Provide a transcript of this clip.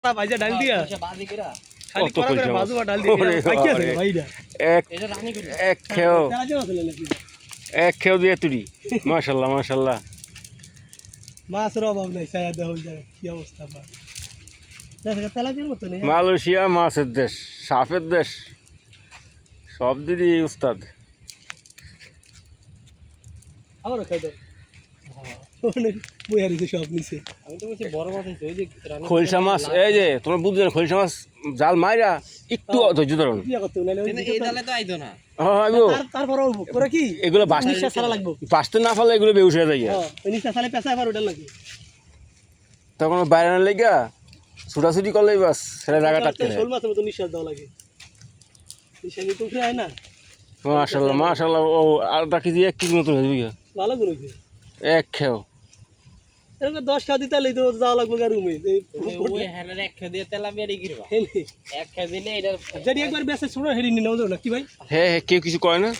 ভাইজা ডাল দিয়া বাজি করা খালি কত করা করে কইছো? বাজু ডাল দিয়া ওরে পাইকি আছে বাবারে। ভাইরা এক এটা রানী করে এক খেও তেলা দিয়ে আছে নাকি এক খেও দিয়ে তুলি মাশাআল্লাহ মাশাআল্লাহ। মাছের অভাব নাই ছায়া দেওয়া যায় কি অবস্থা বা দেখা তেলা দিয়ে মতো নেই মালয়েশিয়া মাছের দেশ, সাপের দেশ, সব দিদি উস্তাদ। আমারও খাই দাও অনেক বইয়া দিছে সব নিচে আমি তো বলছি বড় মাছ হইছে ওই যে রানী খলসা মাছ এই যে তোমার বুঝছো না, খলসা মাছ জাল মাইরা একটু ধৈর্য ধরুন। কি করতে নাইলে কিন্তু এই জালে তো আইতো না তারপর করে কি এগুলো নিশ্বাস ছাড়া লাগবে বাঁচতে না পারলে এগুলো বেউস হয়ে যায়। হ্যাঁ ওই নিশ্বাস ছাড়া পেঁচা আবার ওটা লাগে তখন বাইরে না লেগা ছুটাছুটি করলেই বাস সেটা জায়গাটা আটকে যায়। শোল মাছের মতো নিশ্বাস দেওয়া লাগে নিশ্বাস নিতে উঠে আয় না মাশাআল্লাহ মাশাআল্লাহ। ও আধা কেজি 1 কেজি মতো হয়ে যাবে। ভালো করে হয়েছে এক খেও এরকম 10 খাওয়া দিতে তো যাওয়া লাগবে আর রুমে ওই হ্যানের এক খেয়ে দিয়ে তেলা বেরি গিরবা এক খেয়ে দিলে এটা যদি একবার বেসে ছোড়ো হেরি নি নাও না কি ভাই হ্যাঁ হ্যাঁ কেউ কিছু করে না।